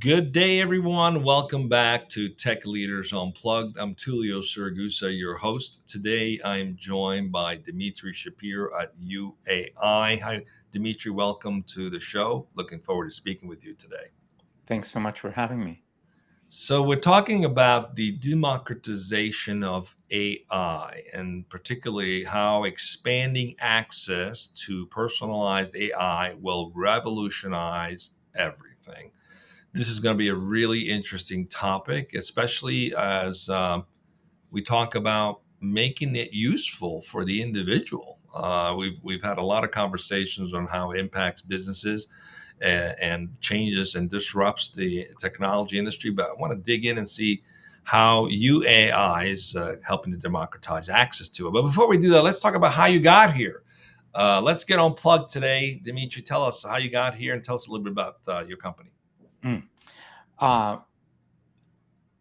Good day, everyone. Welcome back to Tech Leaders Unplugged. I'm Tullio Siragusa, your host. Today, I'm joined by Dmitry Shapiro at YouAI. Hi, Dmitry. Welcome to the show. Looking forward to speaking with you today. Thanks so much for having me. So, we're talking about the democratization of AI and particularly how expanding access to personalized AI will revolutionize everything. This is going to be a really interesting topic, especially as we talk about making it useful for the individual. We've had a lot of conversations on how it impacts businesses and changes and disrupts the technology industry, but I want to dig in and see how UAI is helping to democratize access to it. But before we do that, let's talk about how you got here. Let's get unplugged today. Dimitri, tell us how you got here and tell us a little bit about your company. Mm. Uh,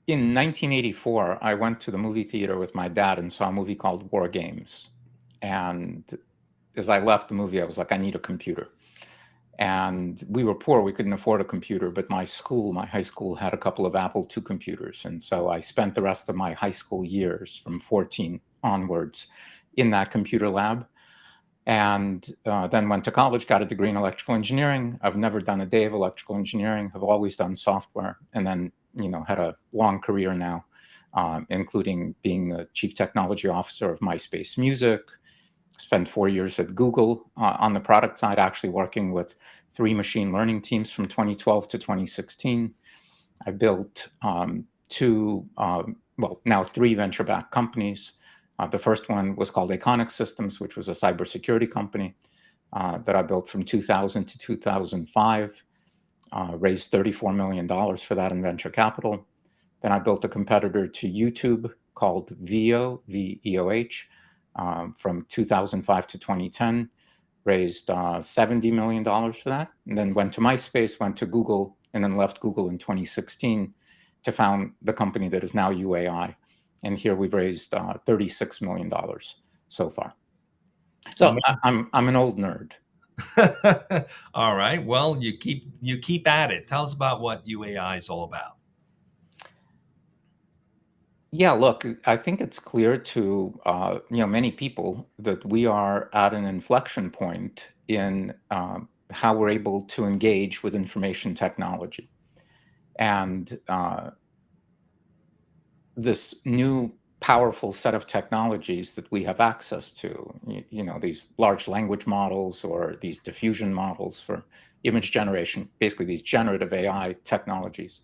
in 1984, I went to the movie theater with my dad and saw a movie called War Games. And as I left the movie, I was like, I need a computer. And we were poor, we couldn't afford a computer, but my high school had a couple of Apple II computers. And so I spent the rest of my high school years from 14 onwards in that computer lab. And then went to college, got a degree in electrical engineering. I've never done a day of electrical engineering. I've always done software, and then had a long career now, including being the chief technology officer of MySpace Music. Spent 4 years at Google on the product side, actually working with 3 machine learning teams from 2012 to 2016. I built now 3 venture-backed companies. The first one was called Iconic Systems, which was a cybersecurity company that I built from 2000 to 2005, raised $34 million for that in venture capital. Then I built a competitor to YouTube called VEOH, V-E-O-H, from 2005 to 2010, raised $70 million for that, and then went to MySpace, went to Google, and then left Google in 2016 to found the company that is now UAI. And here we've raised $36 million so far. So I'm an old nerd. All right. Well, you keep at it. Tell us about what UAI is all about. Yeah, look, I think it's clear to many people that we are at an inflection point in how we're able to engage with information technology, and this new powerful set of technologies that we have access to, these large language models or these diffusion models for image generation, basically these generative AI technologies,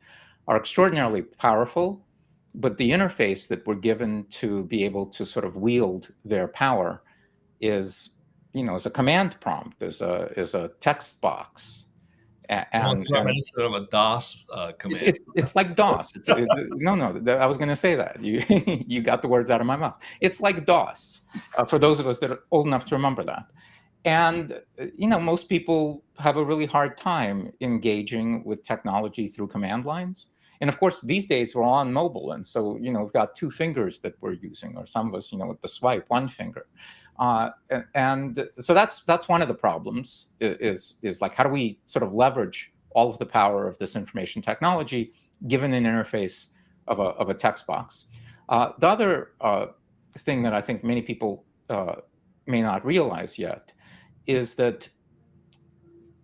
are extraordinarily powerful, but the interface that we're given to be able to sort of wield their power is, as a command prompt, is a text box. It's not instead of a DOS command. It's like DOS. No. I was going to say that. You got the words out of my mouth. It's like DOS for those of us that are old enough to remember that. And most people have a really hard time engaging with technology through command lines. And of course, these days we're all on mobile, and so we've got 2 fingers that we're using, or some of us, with the swipe, 1 finger. And so that's one of the problems is like, how do we sort of leverage all of the power of this information technology given an interface of a text box? The other thing that I think many people may not realize yet is that,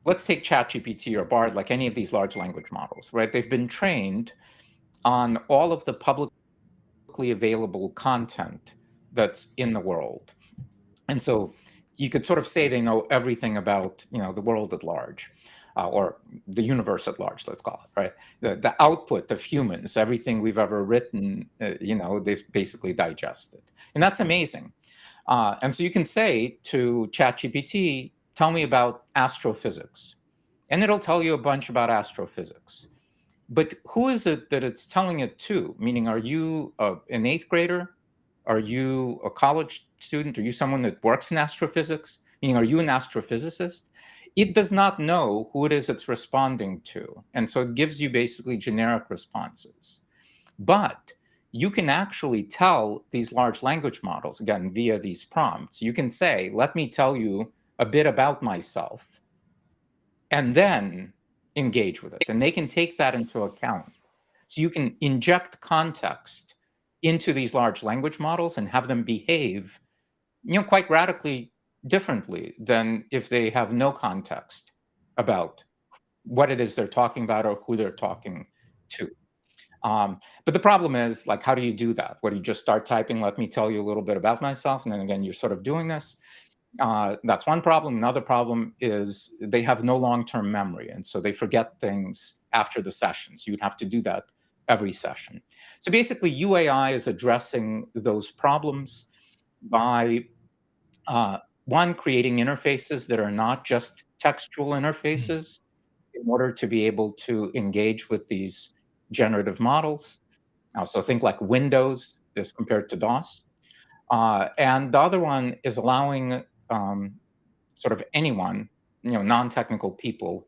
let's take ChatGPT or Bard, like any of these large language models, right? They've been trained on all of the publicly available content that's in the world. And so you could sort of say they know everything about, the world at large, or the universe at large, let's call it, right? The output of humans, everything we've ever written, they've basically digested. And that's amazing. And so you can say to ChatGPT, tell me about astrophysics. And it'll tell you a bunch about astrophysics. But who is it that it's telling it to? Meaning, are you an 8th grader? Are you a college student? Are you someone that works in astrophysics? Meaning, are you an astrophysicist? It does not know who it is it's responding to. And so it gives you basically generic responses. But you can actually tell these large language models, again, via these prompts, you can say, let me tell you a bit about myself. And then engage with it, and they can take that into account. So you can inject context into these large language models and have them behave, quite radically differently than if they have no context about what it is they're talking about or who they're talking to. But the problem is, like, how do you do that? What, do you just start typing, let me tell you a little bit about myself, and then again, you're sort of doing this? That's one problem. Another problem is they have no long-term memory, and so they forget things after the sessions. You'd have to do that every session. So basically, UAI is addressing those problems by one, creating interfaces that are not just textual interfaces in order to be able to engage with these generative models. So think like Windows as compared to DOS. And the other one is allowing sort of anyone, non-technical people,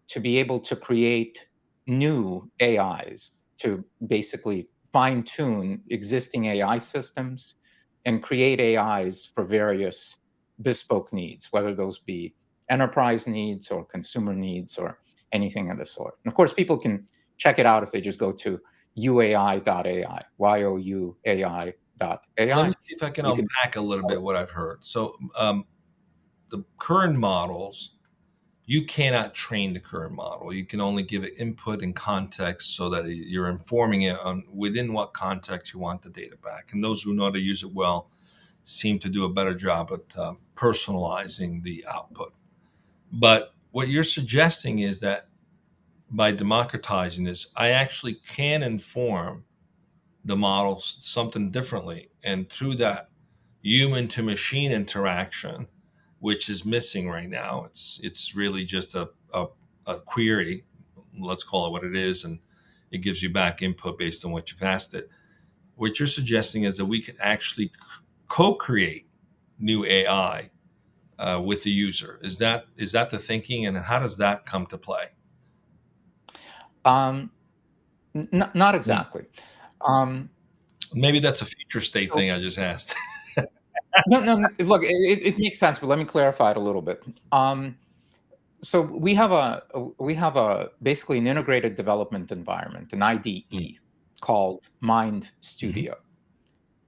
to be able to create new AIs, to basically fine-tune existing AI systems and create AIs for various bespoke needs, whether those be enterprise needs or consumer needs or anything of the sort. And of course, people can check it out if they just go to youai.ai, Let me youai.ai. see if I can You can. unpack a little bit what I've heard. So, the current models, you cannot train the current model. You can only give it input and context so that you're informing it on within what context you want the data back. And those who know how to use it well seem to do a better job at personalizing the output. But what you're suggesting is that by democratizing this, I actually can inform the model something differently. And through that human to machine interaction, which is missing right now, it's really just a query. Let's call it what it is, and it gives you back input based on what you've asked it. What you're suggesting is that we can actually co-create new AI with the user. Is that the thinking, and how does that come to play? Um, not Hmm. exactly. Um, Maybe that's a future state so thing I just asked. no, no. Look, it makes sense, but let me clarify it a little bit. So we have a basically an integrated development environment, an IDE called Mind Mm-hmm. Studio,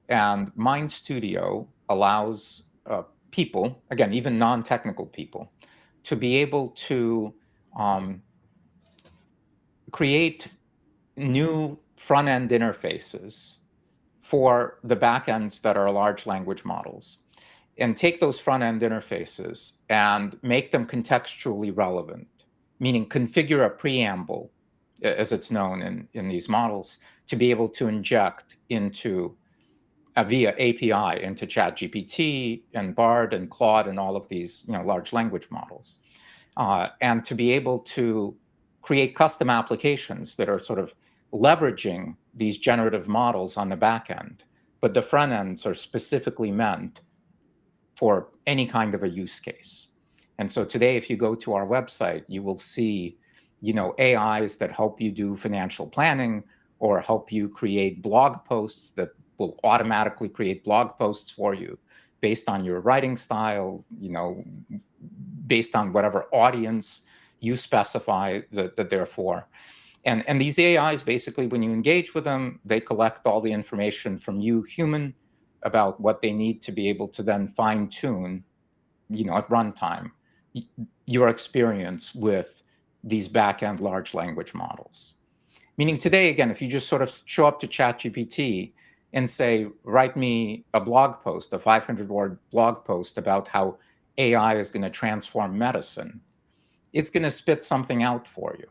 and Mind Studio allows people, again, even non-technical people, to be able to um, create new front-end interfaces for the backends that are large language models, and take those front-end interfaces and make them contextually relevant, meaning configure a preamble, as it's known in these models, to be able to inject into via API into ChatGPT and Bard and Claude and all of these large language models, and to be able to create custom applications that are sort of leveraging these generative models on the back end, but the front ends are specifically meant for any kind of a use case. And so today, if you go to our website, you will see, AIs that help you do financial planning or help you create blog posts that will automatically create blog posts for you based on your writing style, based on whatever audience you specify that they're for. And these AIs, basically, when you engage with them, they collect all the information from you, human, about what they need to be able to then fine tune, at runtime, your experience with these back-end large language models. Meaning today, again, if you just sort of show up to ChatGPT and say, write me a blog post, a 500-word blog post about how AI is going to transform medicine, it's going to spit something out for you.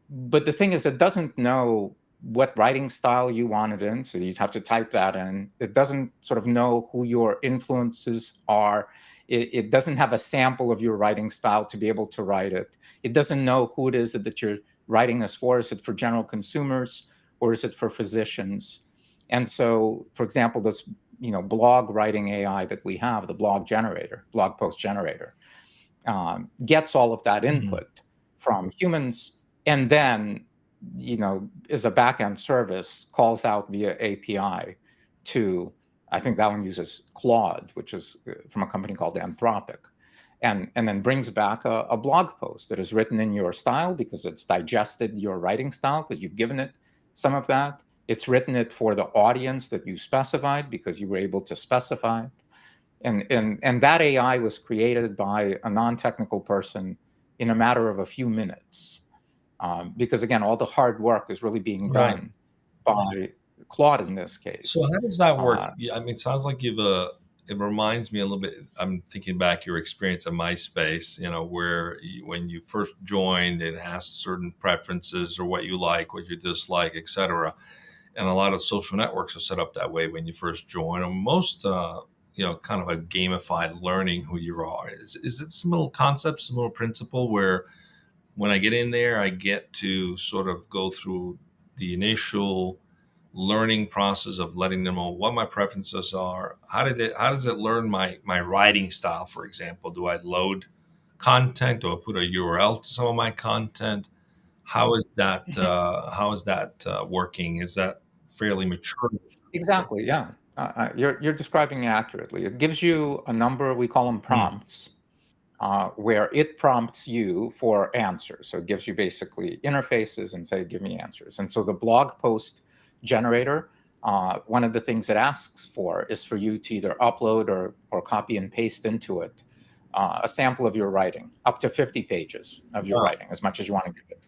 But the thing is, it doesn't know what writing style you want it in, so you'd have to type that in. It doesn't sort of know who your influences are. It doesn't have a sample of your writing style to be able to write it. It doesn't know who it is that you're writing this for. Is it for general consumers or is it for physicians? And so, for example, this blog writing AI that we have, the blog post generator, gets all of that Mm-hmm. input from humans, and then, as a backend service, calls out via API to, I think that one uses Claude, which is from a company called Anthropic, and then brings back a blog post that is written in your style because it's digested your writing style because you've given it some of that. It's written it for the audience that you specified because you were able to specify it. And that AI was created by a non-technical person in a matter of a few minutes. Because again, all the hard work is really being Right. done by Claude in this So case. how does that work? Uh, Yeah, I mean, it sounds like it reminds me a little bit. I'm thinking back your experience at MySpace, where when you first joined, it has certain preferences or what you like, what you dislike, etc. And a lot of social networks are set up that way when you first join. And most, kind of a gamified learning who you are. Is it similar concept, similar principle where when I get in there, I get to sort of go through the initial learning process of letting them know what my preferences are. How does it learn my writing style, for example? Do I load content? Do I put a URL to some of my content? How is that working? Is that fairly mature? exactly, yeah. You're describing it accurately. It gives you a number, we call them Hmm. prompts, where it prompts you for answers. So it gives you basically interfaces and say, give me answers. And so the blog post generator, one of the things it asks for is for you to either upload or copy and paste into it a sample of your writing, up to 50 pages of your writing, as much as you want to give it.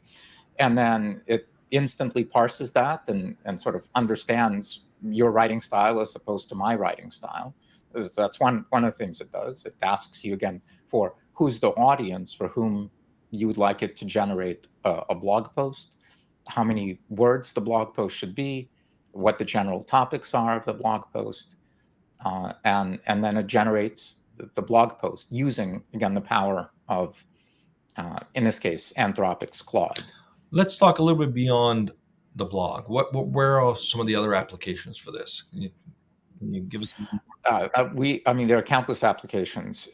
And then it instantly parses that and sort of understands your writing style as opposed to my writing style. That's one of the things it does. It asks you again for who's the audience for whom you would like it to generate a blog post, how many words the blog post should be, what the general topics are of the blog post, and then it generates the blog post using again the power of, in this case, Anthropic's Claude. Let's talk a little bit beyond the blog. Where are some of the other applications for this? Can you give us? I mean, there are countless applications.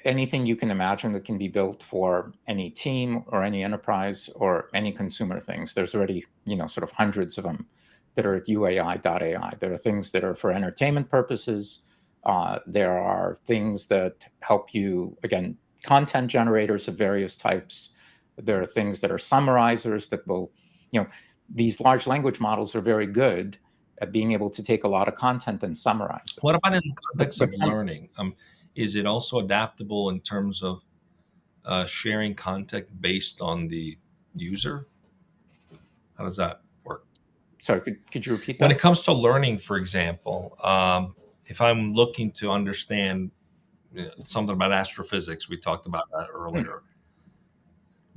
Anything you can imagine that can be built for any team or any enterprise or any consumer things. There's already, sort of hundreds of them that are at UAI.ai. There are things that are for entertainment purposes. There are things that help you, again, content generators of various types. There are things that are summarizers that will, these large language models are very good at being able to take a lot of content and summarize it. What about in the context of But some, learning? Is it also adaptable in terms of sharing content based on the user? How does that work? sorry, could you repeat When it that? comes to learning, for example, if I'm looking to understand something about astrophysics, we talked about that Hmm. earlier.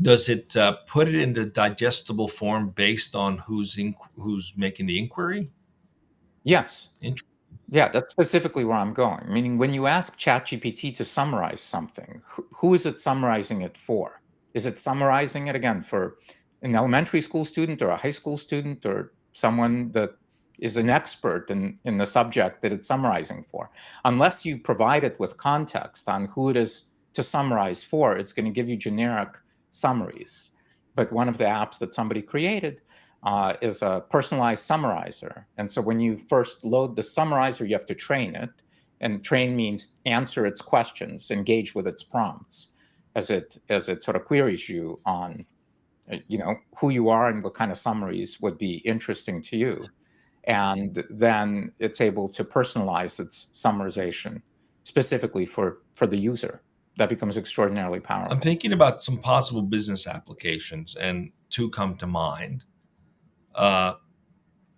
Does it put it into digestible form based on who's making the inquiry? Yes. Interesting. Yeah, that's specifically where I'm going. Meaning, when you ask ChatGPT to summarize something, who is it summarizing it for? Is it summarizing it again for an elementary school student or a high school student or someone that is an expert in the subject that it's summarizing for? Unless you provide it with context on who it is to summarize for, it's going to give you generic summaries. But one of the apps that somebody created is a personalized summarizer. And so when you first load the summarizer, you have to train it. And train means answer its questions, engage with its prompts as it sort of queries you on who you are and what kind of summaries would be interesting to you. And then it's able to personalize its summarization specifically for the user. That becomes extraordinarily I'm powerful. thinking about some possible business applications, and two come to mind. Uh,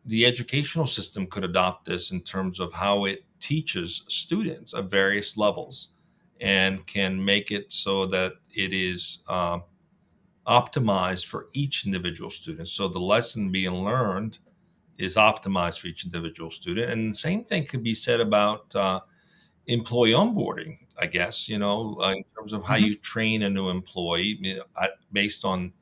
the educational system could adopt this in terms of how it teaches students of various levels and can make it so that it is optimized for each individual student. So the lesson being learned is optimized for each individual student. And the same thing could be said about employee onboarding, I guess, in terms of how Mhm. you train a new employee, based on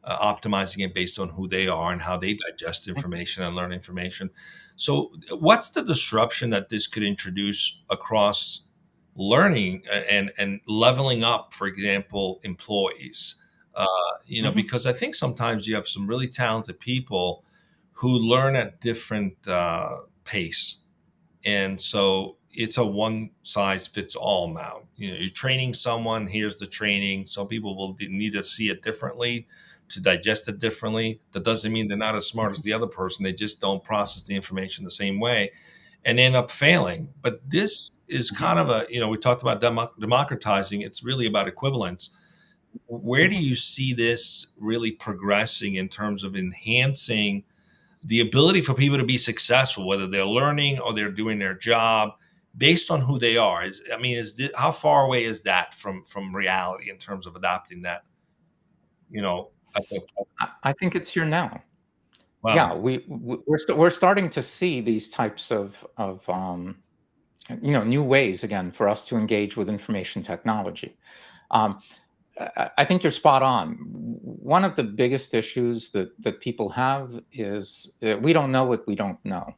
optimizing it based on who they are and how they digest information and learn information. So, what's the disruption that this could introduce across learning and leveling up, for example, employees? Mhm. Because I think sometimes you have some really talented people who learn at different pace, and so it's a one size fits all now. You're training someone, here's the training. Some people will need to see it differently, to digest it differently. That doesn't mean they're not as smart as the other person. They just don't process the information the same way and end up failing. But this is kind of we talked about democratizing. It's really about equivalence. Where do Mhm. you see this really progressing in terms of enhancing the ability for people to be successful, whether they're learning or they're doing their job, based on who they are? How far away is that from reality in terms of adopting that? You know, at the, I think it's here now. wow. Yeah, we're starting to see these types of new ways again for us to engage with information technology. Um, I think you're spot on. One of the biggest issues that people have is we don't know what we don't know,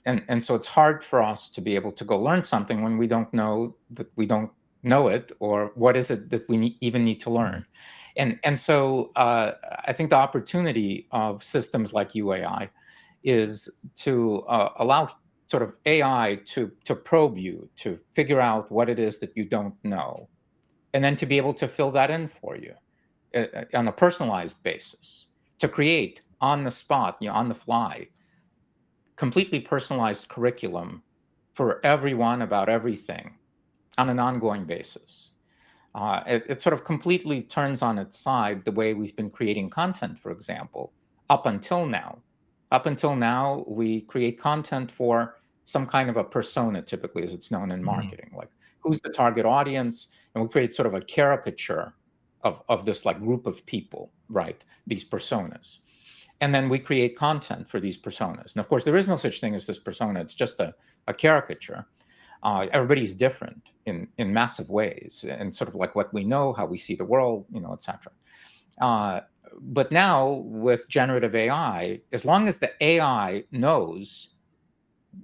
and so it's hard for us to be able to go learn something when we don't know that we don't know it, or what is it that we even need to learn. And so I think the opportunity of systems like UAI is to allow sort of AI to probe you, to figure out what it is that you don't know, and then to be able to fill that in for you on a personalized basis, to create on the spot, on the fly, completely personalized curriculum for everyone about everything on an ongoing basis. It sort of completely turns on its side the way we've been creating content, for example, up until now. Up until now, we create content for some kind of a persona, typically, as it's known in Mhm. marketing, like who's the target audience, and we create sort of a caricature of this like group of people, right? These personas. And then we create content for these personas. And of course, there is no such thing as this persona. It's just a caricature. Everybody's different in massive ways, and sort of like what we know, how we see the world, etc. Uh, but now with generative AI, as long as the AI knows,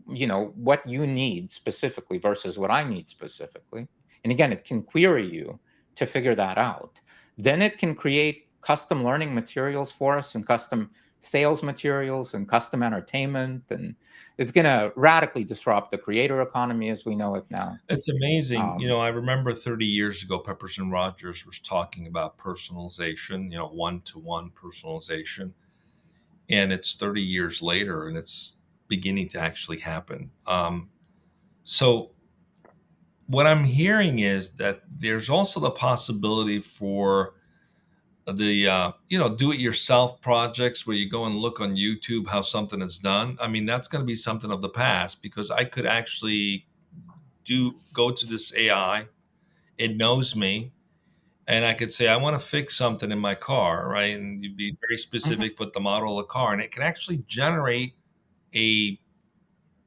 what you need specifically versus what I need specifically, and again, it can query you to figure that out. Then it can create custom learning materials for us, and custom sales materials, and custom entertainment, and it's going to radically disrupt the creator economy as we know it now. It's amazing. Um, I remember 30 years ago, Peppers and Rogers was talking about personalization, one to one personalization. And it's 30 years later and it's beginning to actually happen. So, what I'm hearing is that there's also the possibility for the do it yourself projects where you go and look on YouTube how something is done. I mean, that's going to be something of the past, because I could actually do go to this AI, it knows me, and I could say I want to fix something in my car, right? And you'd be very mhm, specific, put the model of the car, and it can actually generate a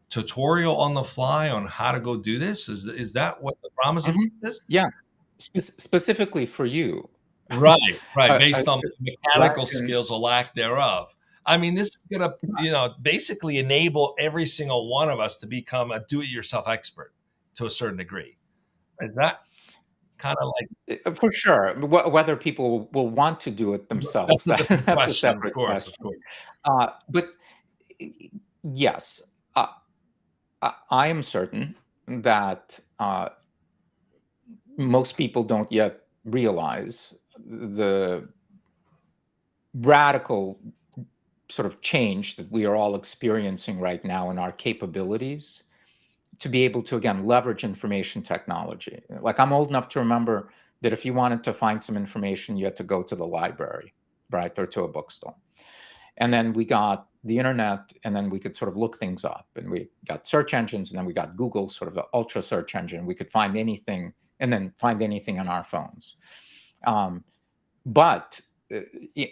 tutorial on the fly on how to go do this. Is that what the promise of mhm. this is? Yeah, specifically for you. Right, right, I based on right, mechanical and skills or lack thereof. I mean, this is gonna, basically enable every single one of us to become a do-it-yourself expert to a certain degree. Is that kinda like for sure, whether people will want to do it themselves, that's a different that's a question, of separate course, of question. course. But yes, I am certain that most people don't yet realize the radical sort of change that we are all experiencing right now in our capabilities to be able to again leverage information technology. Like, I'm old enough to remember that if you wanted to find some information, you had to go to the library, right, or to a bookstore. And then we got the internet, and then we could sort of look things up, and we got search engines, and then we got Google, sort of the ultra search engine. We could find anything, and then find anything on our phones. Um, but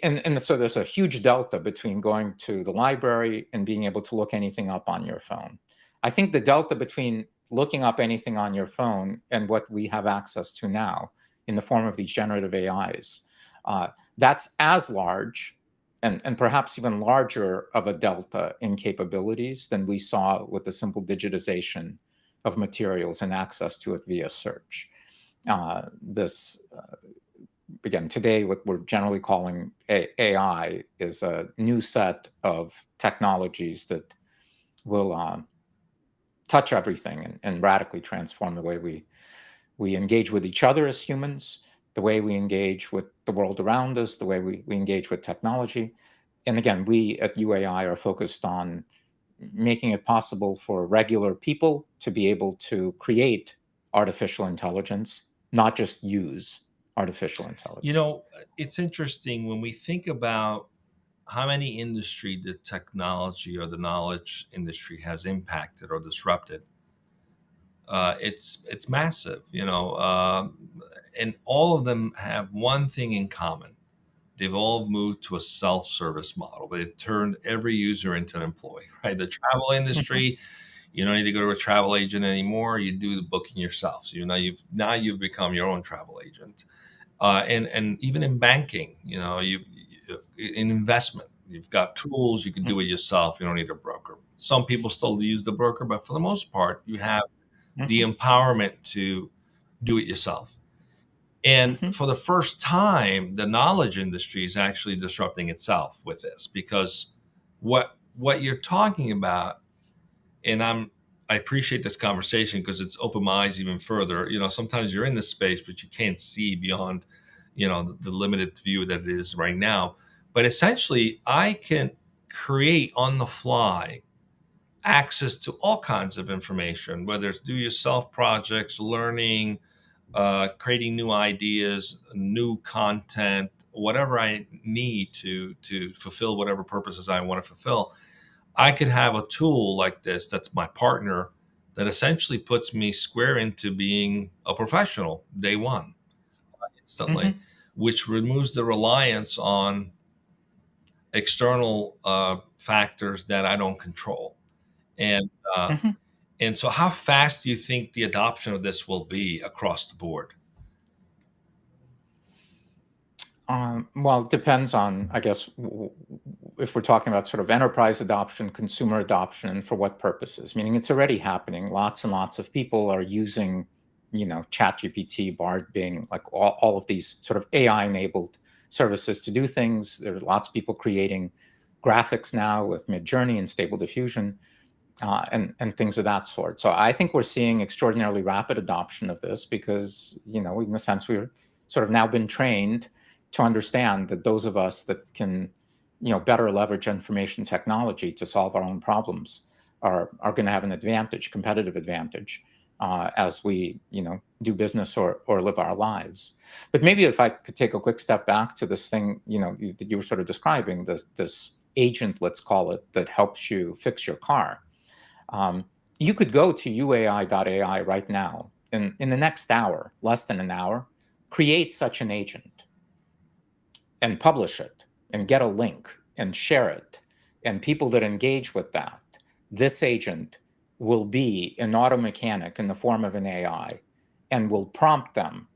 and so there's a huge delta between going to the library and being able to look anything up on your phone. I think the delta between looking up anything on your phone and what we have access to now in the form of these generative AIs, uh, that's as large, and perhaps even larger of a delta in capabilities than we saw with the simple digitization of materials and access to it via search. This Again, today, what we're generally calling AI is a new set of technologies that will touch everything and radically transform the way we engage with each other as humans, the way we engage with the world around us, the way we engage with technology. And again, we at UAI are focused on making it possible for regular people to be able to create artificial intelligence, not just use artificial You intelligence. know, it's interesting when we think about how many industry the technology or the knowledge industry has impacted or disrupted. It's massive, and all of them have one thing in common. They've all moved to a self-service model. They've turned every user into an employee, right? The travel Mhm, industry, you don't need to go to a travel agent anymore. You do the booking yourself. So you've become your own travel agent. And even in banking, in investment, you've got tools. You can do it yourself. You don't need a broker. Some people still use the broker, but for the most part, you have the mhm, empowerment to do it yourself. And mhm, for the first time, the knowledge industry is actually disrupting itself with this because what you're talking about, and I appreciate this conversation because it's opened my eyes even further. Sometimes you're in this space, but you can't see beyond, the limited view that it is right now. But essentially, I can create on the fly access to all kinds of information, whether it's do yourself projects, learning, creating new ideas, new content, whatever I need to fulfill whatever purposes I want to fulfill. I could have a tool like this that's my partner that essentially puts me square into being a professional day one instantly, mhm, which removes the reliance on external factors that I don't control. And uh, mhm. and so, how fast do you think the adoption of this will be across the board? Well, it depends on, I guess, if we're talking about sort of enterprise adoption, consumer adoption, and for what purposes. Meaning, it's already happening. Lots and lots of people are using, ChatGPT, Bard, Bing, like all of these sort of AI-enabled services to do things. There are lots of people creating graphics now with Midjourney and Stable Diffusion, and things of that sort. So I think we're seeing extraordinarily rapid adoption of this because, in a sense, we're sort of now been trained to understand that those of us that can, better leverage information technology to solve our own problems are going to have an advantage, competitive advantage, as we, do business or live our lives. But maybe if I could take a quick step back to this thing, that you were sort of describing, this agent, let's call it, that helps you fix your car. um, you could go to uai.ai right now, in the next hour, less than an hour, create such an agent and publish it and get a link and share it. And people that engage with that, this agent will be an auto mechanic in the form of an AI and will prompt them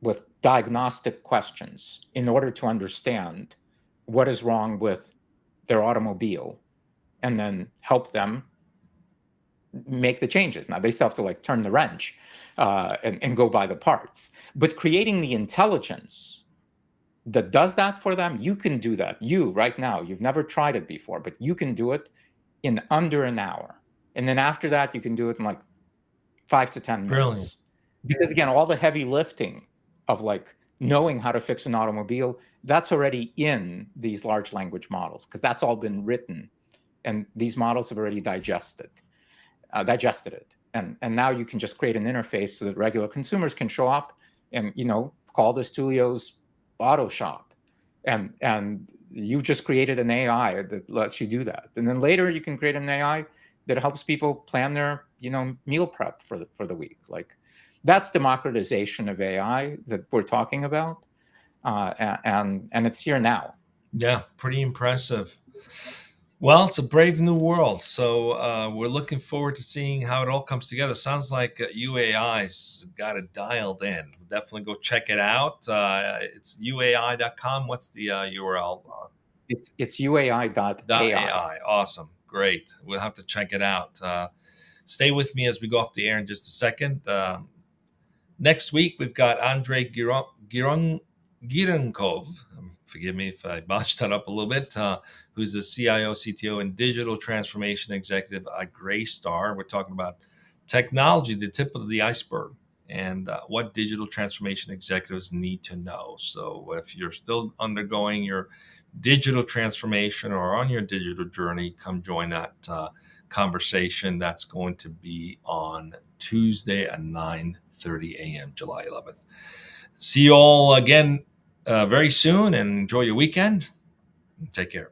with diagnostic questions in order to understand what is wrong with their automobile and then help them make the changes. Now they still have to like turn the wrench, and go buy the parts. But creating the intelligence that does that for them, you can do that. You right now, you've never tried it before, but you can do it in under an hour. And then after that, you can do it in like 5 to 10 Brilliant. minutes. Because again, all the heavy lifting of like knowing how to fix an automobile, that's already in these large language models, because that's all been written and these models have already digested it. And now you can just create an interface so that regular consumers can show up and, call this Tullio's auto shop. And you've just created an AI that lets you do that. And then later you can create an AI that helps people plan their, meal prep for the week. Like, that's democratization of AI that we're talking about. And it's here now. Yeah, pretty impressive. Well, it's a brave new world. So we're looking forward to seeing how it all comes together. Sounds like UAI's got it dialed in. Definitely go check it out. It's uai.com. What's the URL? It's uai.ai. .ai. Awesome. Great. We'll have to check it out. Stay with me as we go off the air in just a second. Next week, we've got Andrei Girankov forgive me if I botched that up a little bit, who's the CIO, CTO, and digital transformation executive at Graystar. We're talking about technology, the tip of the iceberg, and what digital transformation executives need to know. So if you're still undergoing your digital transformation or on your digital journey, come join that conversation. That's going to be on Tuesday at 9:30 a.m., July 11th. See you all again very soon, and enjoy your weekend. Take care.